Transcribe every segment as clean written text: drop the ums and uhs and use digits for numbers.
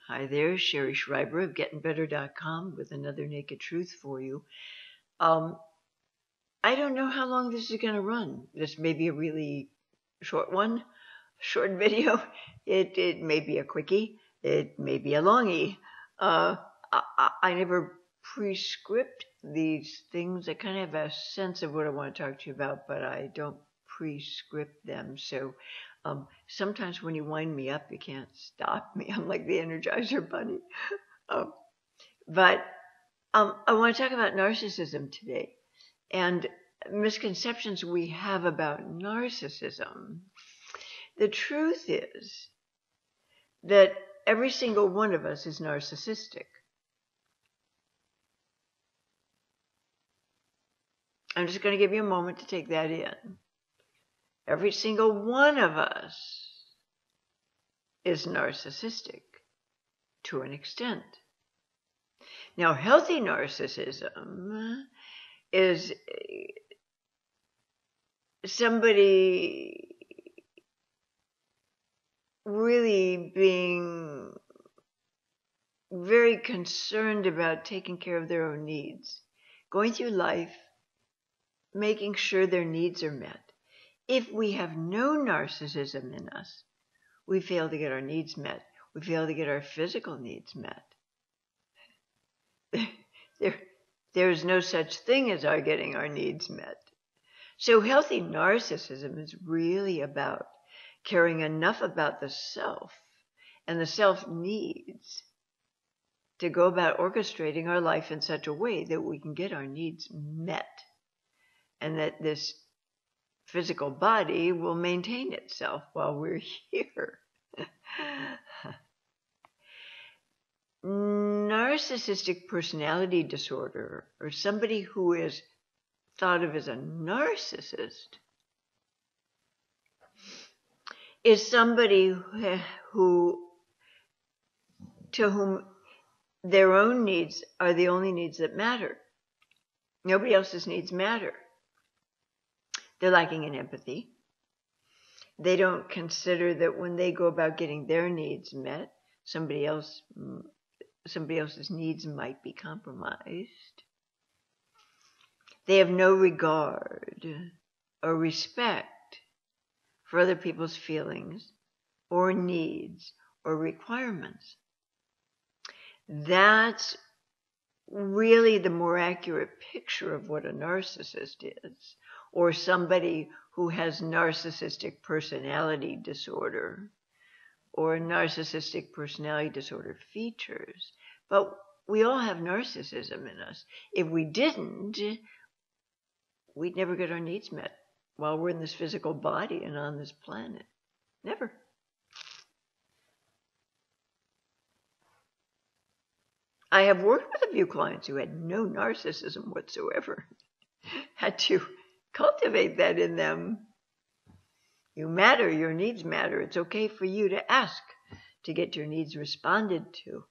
Hi there, Sherry Schreiber of GettingBetter.com with another Naked Truth for you. I don't know how long this is going to run. This may be a really short one, short video. It may be a quickie. It may be a longie. I never prescript these things. I kind of have a sense of what I want to talk to you about, but I don't prescript them. So sometimes when you wind me up, you can't stop me. I'm like the Energizer Bunny. But I want to talk about narcissism today and misconceptions we have about narcissism. The truth is that every single one of us is narcissistic. I'm just going to give you a moment to take that in. Every single one of us is narcissistic to an extent. Now, healthy narcissism is somebody really being very concerned about taking care of their own needs, going through life, making sure their needs are met. If we have no narcissism in us, we fail to get our needs met. We fail to get our physical needs met. There's no such thing as our getting our needs met. So healthy narcissism is really about caring enough about the self and the self needs to go about orchestrating our life in such a way that we can get our needs met and that this physical body will maintain itself while we're here. Narcissistic personality disorder, or somebody who is thought of as a narcissist, is somebody to whom their own needs are the only needs that matter. Nobody else's needs matter. They're lacking in empathy. They don't consider that when they go about getting their needs met, somebody else's needs might be compromised. They have no regard or respect for other people's feelings or needs or requirements. That's really the more accurate picture of what a narcissist is, or somebody who has narcissistic personality disorder or narcissistic personality disorder features. But we all have narcissism in us. If we didn't, we'd never get our needs met while we're in this physical body and on this planet. Never. I have worked with a few clients who had no narcissism whatsoever. Had to cultivate that in them. You matter, your needs matter. It's okay for you to ask to get your needs responded to.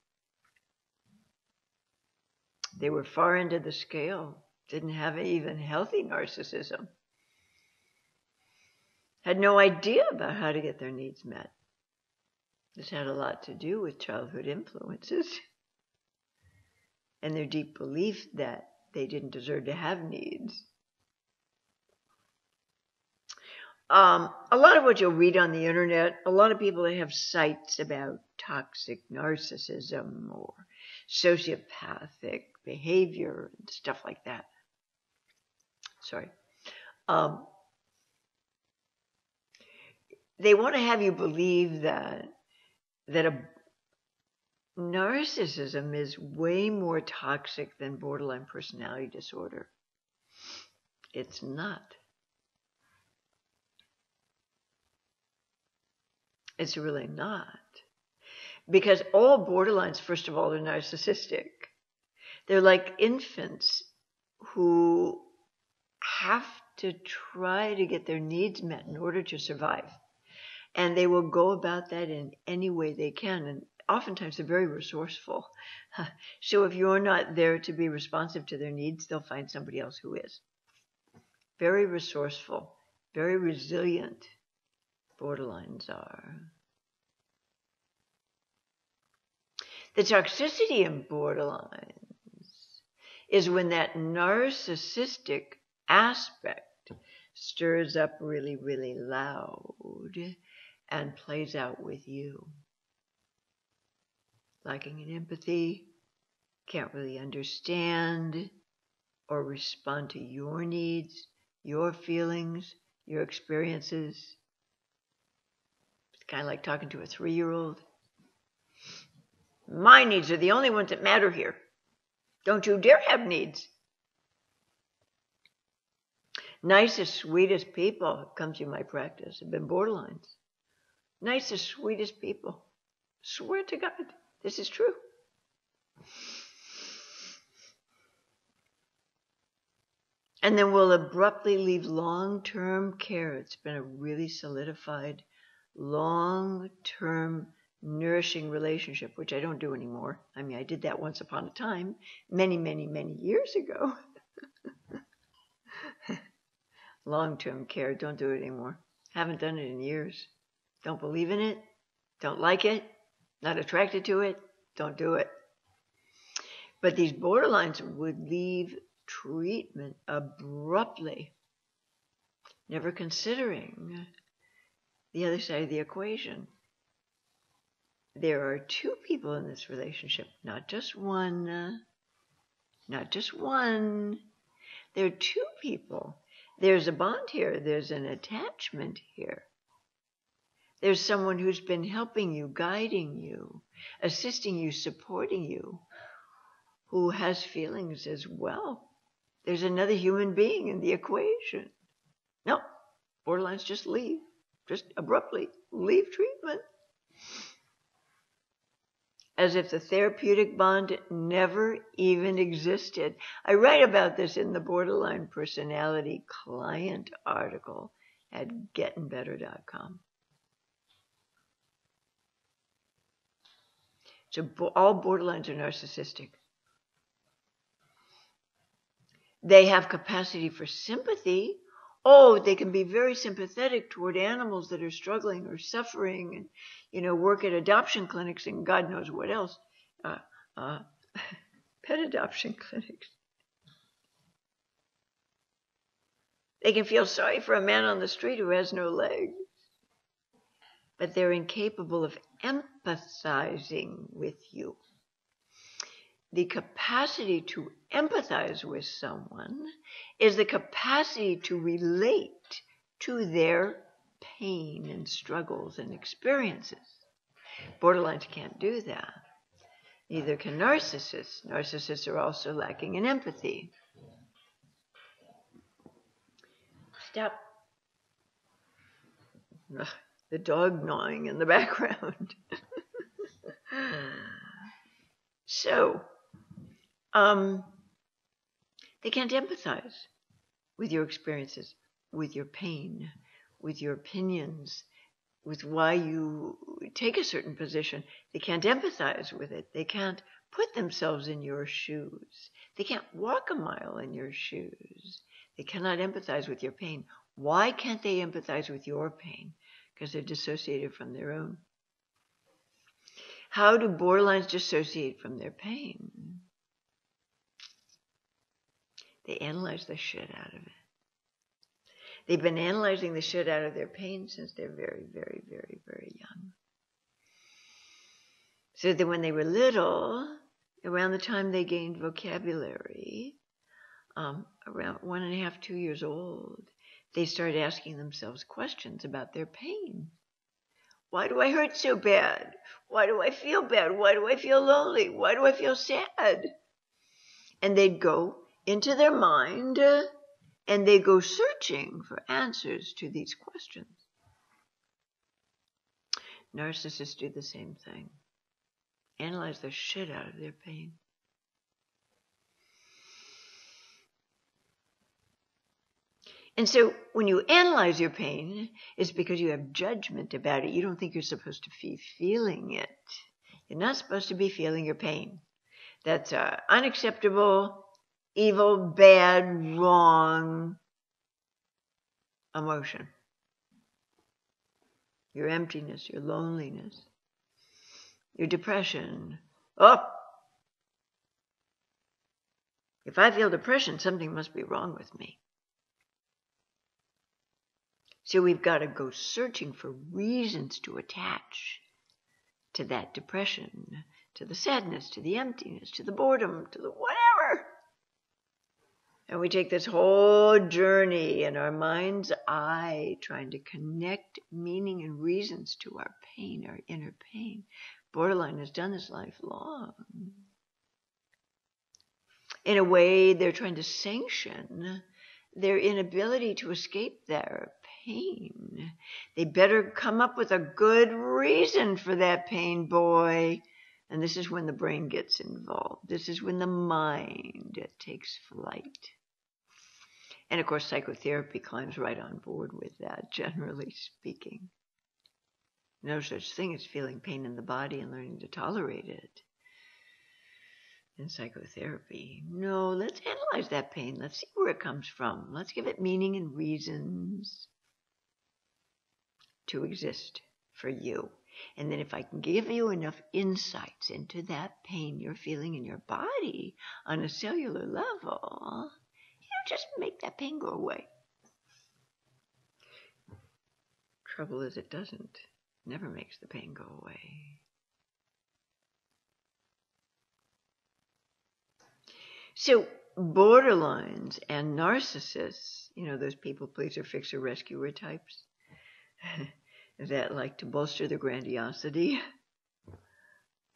They were far into the scale, didn't have even healthy narcissism, had no idea about how to get their needs met. This had a lot to do with childhood influences and their deep belief that they didn't deserve to have needs. A lot of what you'll read on the internet, a lot of people that have sites about toxic narcissism or sociopathic behavior and stuff like that. They want to have you believe that a narcissism is way more toxic than borderline personality disorder. It's not. It's really not. Because all borderlines, first of all, are narcissistic. They're like infants who have to try to get their needs met in order to survive. And they will go about that in any way they can. And oftentimes they're very resourceful. So if you're not there to be responsive to their needs, they'll find somebody else who is. Very resourceful, very resilient. Borderlines are. The toxicity in borderlines is when that narcissistic aspect stirs up really, really loud and plays out with you. Lacking in empathy, can't really understand or respond to your needs, your feelings, your experiences. It's kind of like talking to a 3-year-old. My needs are the only ones that matter here. Don't you dare have needs. Nicest, sweetest people come through my practice have been borderlines. Nicest, sweetest people. Swear to God, this is true. And then we'll abruptly leave long-term care. It's been a really solidified, long-term, nourishing relationship, which I don't do anymore. I mean, I did that once upon a time, many, many, many years ago. Long-term care, don't do it anymore. Haven't done it in years. Don't believe in it. Don't like it. Not attracted to it. Don't do it. But these borderlines would leave treatment abruptly, never considering the other side of the equation. There are 2 people in this relationship, not just one. Not just one. There are 2 people. There's a bond here. There's an attachment here. There's someone who's been helping you, guiding you, assisting you, supporting you, who has feelings as well. There's another human being in the equation. No, borderlines just leave, just abruptly leave treatment. As if the therapeutic bond never even existed. I write about this in the Borderline Personality Client article at gettingbetter.com. So all borderlines are narcissistic. They have capacity for sympathy. Oh, they can be very sympathetic toward animals that are struggling or suffering, and work at adoption clinics and God knows what else. Pet adoption clinics. They can feel sorry for a man on the street who has no legs. But they're incapable of empathizing with you. The capacity to empathize with someone is the capacity to relate to their pain and struggles and experiences. Borderlines can't do that. Neither can narcissists. Narcissists are also lacking in empathy. Stop. Ugh, the dog gnawing in the background. So, they can't empathize with your experiences, with your pain, with your opinions, with why you take a certain position. They can't empathize with it. They can't put themselves in your shoes. They can't walk a mile in your shoes. They cannot empathize with your pain. Why can't they empathize with your pain? Because they're dissociated from their own. How do borderlines dissociate from their pain? They analyze the shit out of it. They've been analyzing the shit out of their pain since they're very, very, very, very young. So that when they were little, around the time they gained vocabulary, around 1.5, 2 years old, they started asking themselves questions about their pain. Why do I hurt so bad? Why do I feel bad? Why do I feel lonely? Why do I feel sad? And they'd go into their mind and they go searching for answers to these questions. Narcissists do the same thing. Analyze the shit out of their pain. And so when you analyze your pain, it's because you have judgment about it. You don't think you're supposed to be feeling it. You're not supposed to be feeling your pain. That's unacceptable, evil, bad, wrong emotion. Your emptiness, your loneliness, your depression, Oh, if I feel depression, something must be wrong with me. So we've got to go searching for reasons to attach to that depression, to the sadness, to the emptiness, to the boredom, to the whatever. And we take this whole journey in our mind's eye, trying to connect meaning and reasons to our pain, our inner pain. Borderline has done this lifelong. In a way, they're trying to sanction their inability to escape their pain. They better come up with a good reason for that pain, boy. And this is when the brain gets involved. This is when the mind takes flight. And of course, psychotherapy climbs right on board with that, generally speaking. No such thing as feeling pain in the body and learning to tolerate it in psychotherapy. No, let's analyze that pain. Let's see where it comes from. Let's give it meaning and reasons to exist for you. And then if I can give you enough insights into that pain you're feeling in your body on a cellular level, just make that pain go away. Trouble is, it doesn't. Never makes the pain go away. So borderlines and narcissists, those people pleaser, fixer, rescuer types that like to bolster their grandiosity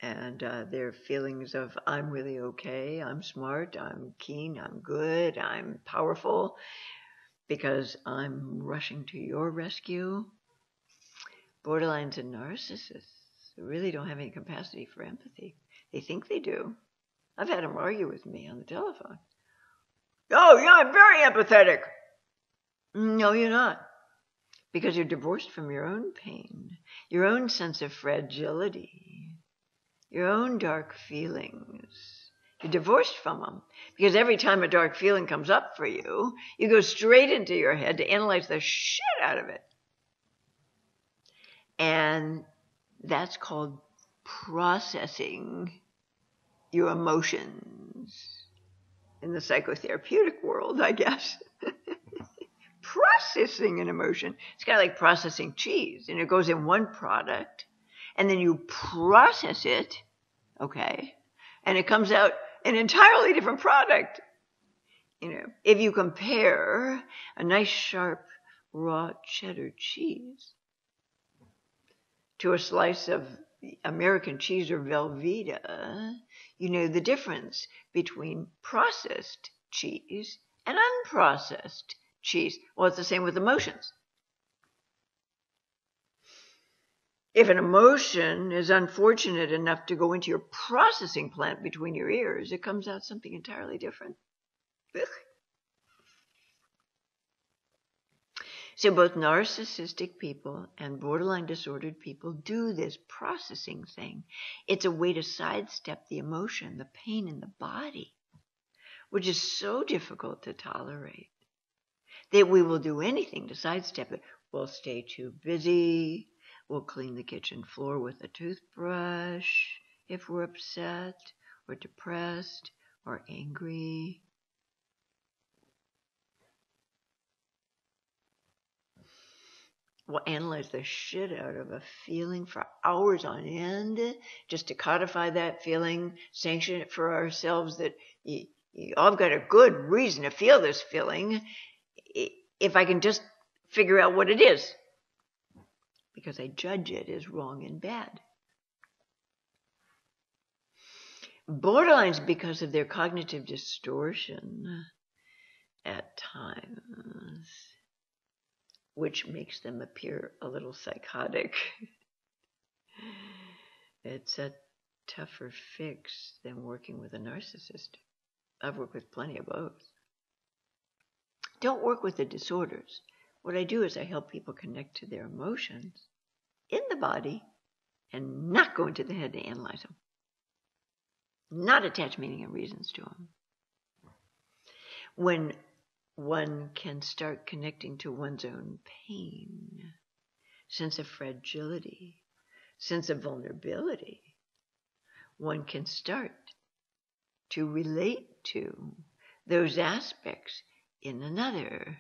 and their feelings of I'm really okay, I'm smart, I'm keen, I'm good, I'm powerful because I'm rushing to your rescue. Borderlines and narcissists really don't have any capacity for empathy. They think they do. I've had them argue with me on the telephone. Oh, yeah, I'm very empathetic. No, you're not. Because you're divorced from your own pain, your own sense of fragility, your own dark feelings. You're divorced from them. Because every time a dark feeling comes up for you, you go straight into your head to analyze the shit out of it. And that's called processing your emotions in the psychotherapeutic world, I guess. Processing an emotion. It's kind of like processing cheese. And it goes in one product, and then you process it, okay, and it comes out an entirely different product. If you compare a nice, sharp, raw cheddar cheese to a slice of American cheese or Velveeta, you know the difference between processed cheese and unprocessed cheese. Well, it's the same with emotions. If an emotion is unfortunate enough to go into your processing plant between your ears, it comes out something entirely different. Ugh. So both narcissistic people and borderline disordered people do this processing thing. It's a way to sidestep the emotion, the pain in the body, which is so difficult to tolerate that we will do anything to sidestep it. We'll stay too busy. We'll clean the kitchen floor with a toothbrush if we're upset or depressed or angry. We'll analyze the shit out of a feeling for hours on end just to codify that feeling, sanction it for ourselves that I've got a good reason to feel this feeling if I can just figure out what it is, because I judge it as wrong and bad. Borderlines, because of their cognitive distortion at times, which makes them appear a little psychotic. It's a tougher fix than working with a narcissist. I've worked with plenty of both. Don't work with the disorders. What I do is I help people connect to their emotions in the body and not go into the head to analyze them. Not attach meaning and reasons to them. When one can start connecting to one's own pain, sense of fragility, sense of vulnerability, one can start to relate to those aspects in another.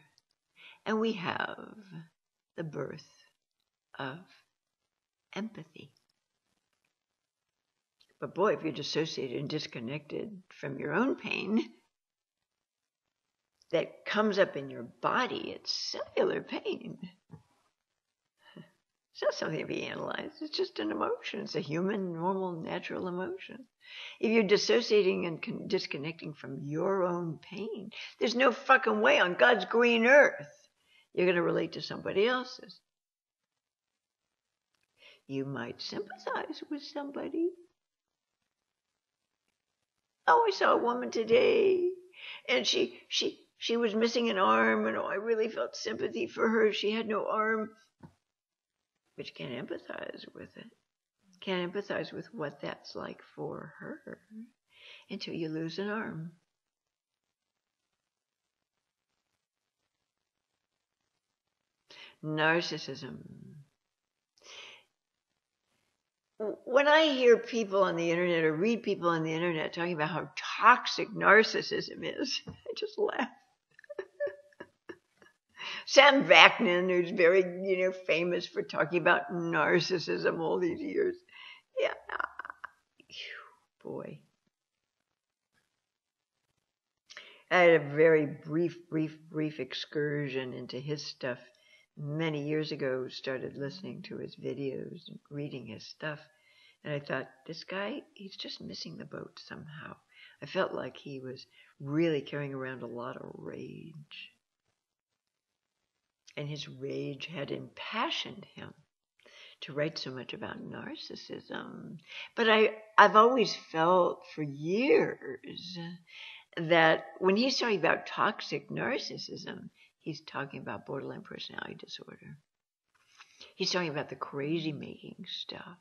And we have the birth of empathy. But boy, if you're dissociated and disconnected from your own pain, that comes up in your body, it's cellular pain. It's not something to be analyzed. It's just an emotion. It's a human, normal, natural emotion. If you're dissociating and disconnecting from your own pain, there's no fucking way on God's green earth you're going to relate to somebody else's. You might sympathize with somebody. Oh, I saw a woman today, and she was missing an arm, and I really felt sympathy for her. She had no arm. But you can't empathize with it. Can't empathize with what that's like for her until you lose an arm. Narcissism. When I hear people on the internet or read people on the internet talking about how toxic narcissism is, I just laugh. Sam Vaknin, who's very, famous for talking about narcissism all these years. Yeah, boy. I had a very brief excursion into his stuff many years ago. Started listening to his videos and reading his stuff. And I thought, this guy, he's just missing the boat somehow. I felt like he was really carrying around a lot of rage. And his rage had impassioned him to write so much about narcissism. But I've always felt for years that when he's talking about toxic narcissism, he's talking about borderline personality disorder. He's talking about the crazy-making stuff.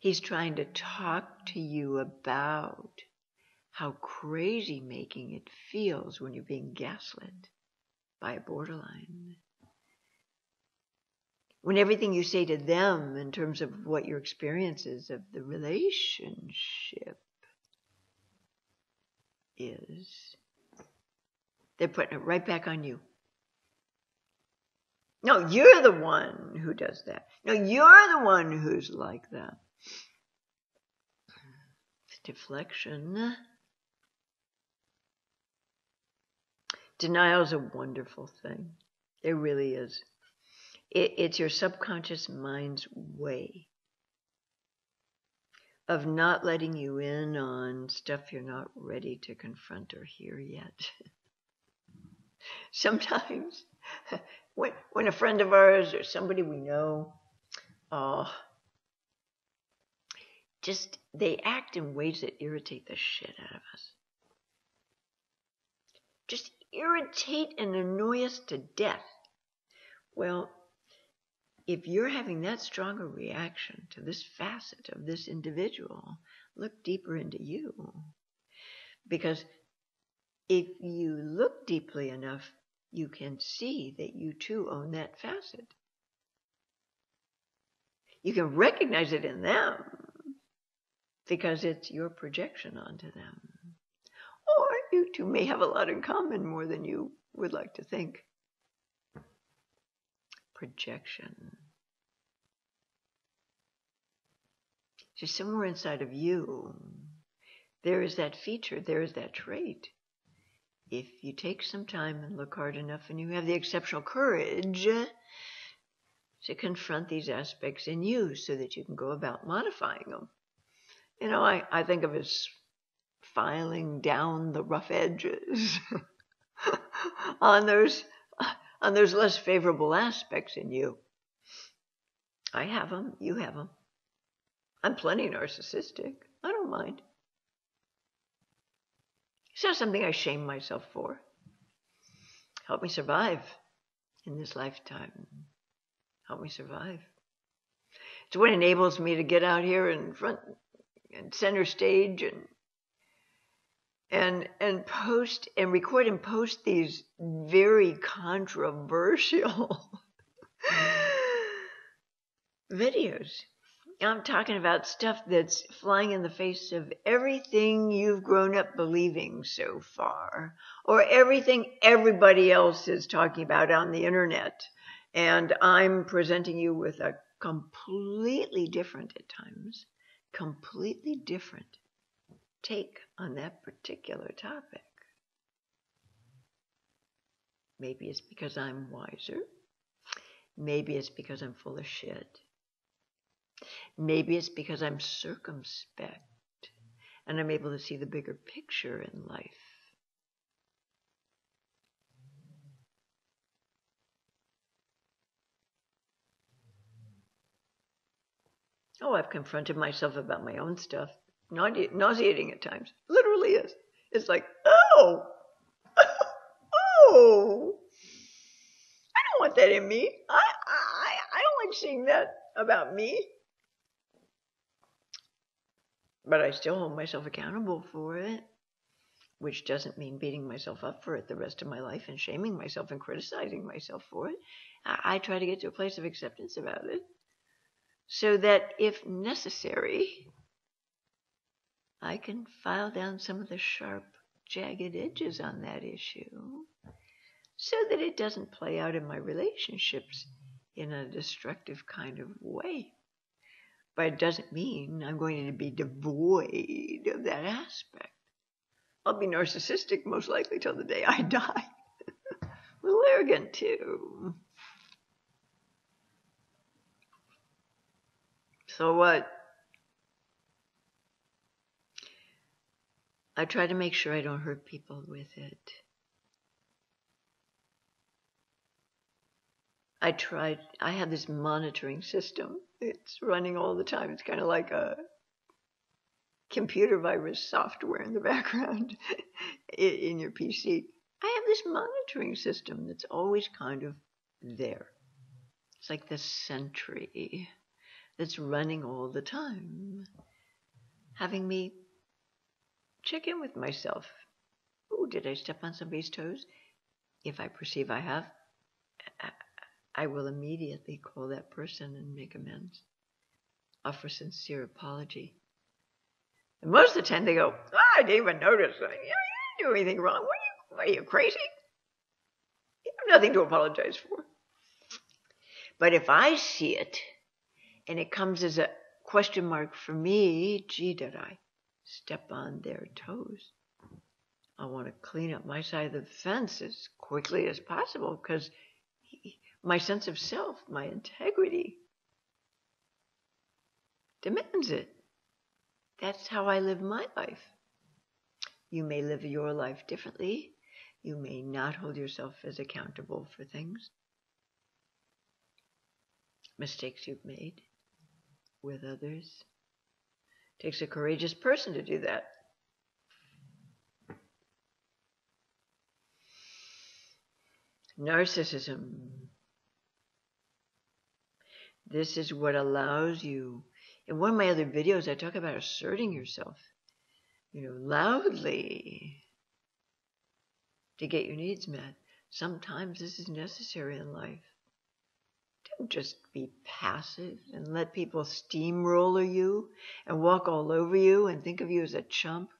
He's trying to talk to you about how crazy-making it feels when you're being gaslit by a borderline. When everything you say to them in terms of what your experience is of the relationship is, they're putting it right back on you. No, you're the one who does that. No, you're the one who's like that. It's deflection. Denial is a wonderful thing. It really is. It's your subconscious mind's way of not letting you in on stuff you're not ready to confront or hear yet. Sometimes when a friend of ours or somebody we know, they act in ways that irritate the shit out of us. Just irritate and annoy us to death. Well, if you're having that strong a reaction to this facet of this individual, look deeper into you. Because if you look deeply enough, you can see that you too own that facet. You can recognize it in them because it's your projection onto them. Or you two may have a lot in common, more than you would like to think. Projection. So somewhere inside of you, there is that feature, there is that trait. If you take some time and look hard enough and you have the exceptional courage to confront these aspects in you so that you can go about modifying them. I think of it as filing down the rough edges on those less favorable aspects in you. I have them. You have them. I'm plenty narcissistic. I don't mind. It's not something I shame myself for. Help me survive in this lifetime. Help me survive. It's what enables me to get out here in front and center stage and post and record and post these very controversial videos. I'm talking about stuff that's flying in the face of everything you've grown up believing so far, or everything everybody else is talking about on the internet. And I'm presenting you with a completely different, at times, completely different take on that particular topic. Maybe it's because I'm wiser. Maybe it's because I'm full of shit. Maybe it's because I'm circumspect and I'm able to see the bigger picture in life. Oh, I've confronted myself about my own stuff. Nauseating at times. Literally is. It's like, oh, oh, I don't want that in me. I don't like seeing that about me. But I still hold myself accountable for it, which doesn't mean beating myself up for it the rest of my life and shaming myself and criticizing myself for it. I try to get to a place of acceptance about it so that if necessary, I can file down some of the sharp, jagged edges on that issue so that it doesn't play out in my relationships in a destructive kind of way. But it doesn't mean I'm going to be devoid of that aspect. I'll be narcissistic most likely till the day I die. A little arrogant too. So what? I try to make sure I don't hurt people with it. I have this monitoring system. It's running all the time. It's kind of like a computer virus software in the background in your PC. I have this monitoring system that's always kind of there. It's like the sentry that's running all the time, having me check in with myself. Oh, did I step on somebody's toes? If I perceive I have, I will immediately call that person and make amends, offer sincere apology. And most of the time they go, I didn't even notice. You didn't do anything wrong. What are you crazy? You have nothing to apologize for. But if I see it and it comes as a question mark for me, gee, did I step on their toes? I want to clean up my side of the fence as quickly as possible because my sense of self, my integrity, demands it. That's how I live my life. You may live your life differently. You may not hold yourself as accountable for things, mistakes you've made with others. It takes a courageous person to do that. Narcissism. This is what allows you. In one of my other videos, I talk about asserting yourself, loudly to get your needs met. Sometimes this is necessary in life. Don't just be passive and let people steamroller you and walk all over you and think of you as a chump.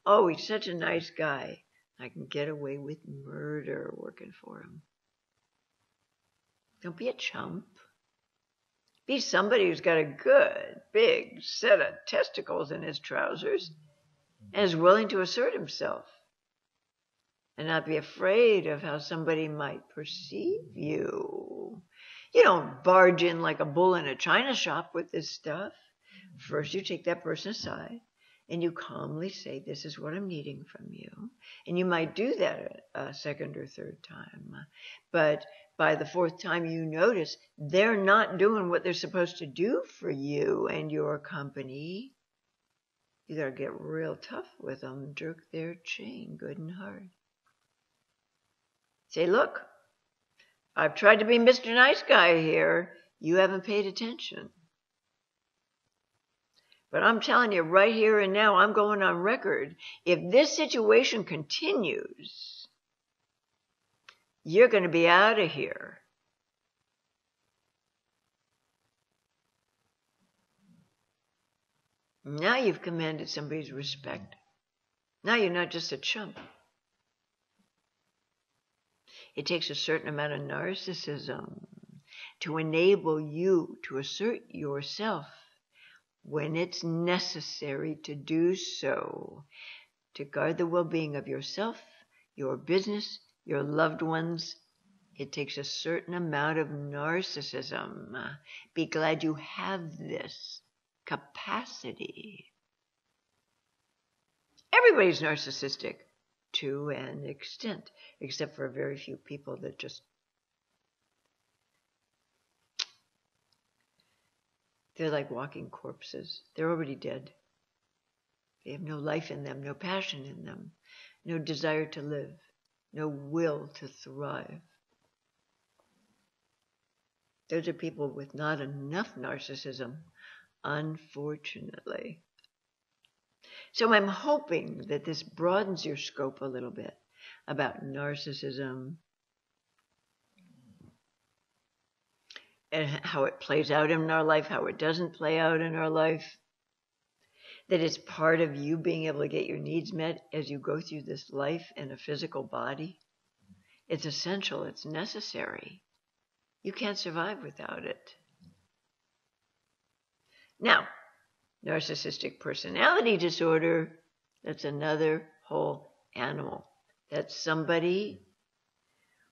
Oh, he's such a nice guy. I can get away with murder working for him. Don't be a chump. Be somebody who's got a good, big set of testicles in his trousers and is willing to assert himself and not be afraid of how somebody might perceive you. You don't barge in like a bull in a china shop with this stuff. First, you take that person aside and you calmly say, this is what I'm needing from you. And you might do that a second or third time. But by the fourth time you notice they're not doing what they're supposed to do for you and your company, you got to get real tough with them, jerk their chain good and hard. Say, look, I've tried to be Mr. Nice Guy here. You haven't paid attention. But I'm telling you right here and now, I'm going on record. If this situation continues, you're going to be out of here. Now you've commanded somebody's respect. Now you're not just a chump. It takes a certain amount of narcissism to enable you to assert yourself when it's necessary to do so, to guard the well-being of yourself, your business, your loved ones. It takes a certain amount of narcissism. Be glad you have this capacity. Everybody's narcissistic to an extent, except for very few people that just, they're like walking corpses. They're already dead. They have no life in them, no passion in them, no desire to live, no will to thrive. Those are people with not enough narcissism, unfortunately. So I'm hoping that this broadens your scope a little bit about narcissism and how it plays out in our life, how it doesn't play out in our life. That it's part of you being able to get your needs met as you go through this life in a physical body. It's essential. It's necessary. You can't survive without it. Now, narcissistic personality disorder, that's another whole animal. That's somebody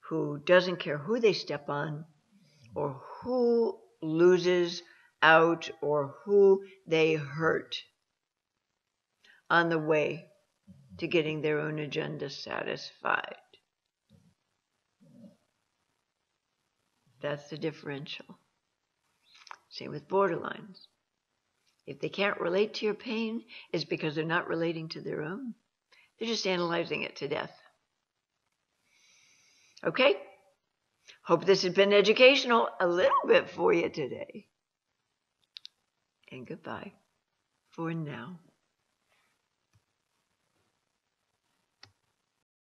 who doesn't care who they step on or who loses out or who they hurt on the way to getting their own agenda satisfied. That's the differential. Same with borderlines. If they can't relate to your pain, it's because they're not relating to their own. They're just analyzing it to death. Okay? Hope this has been educational a little bit for you today. And goodbye for now.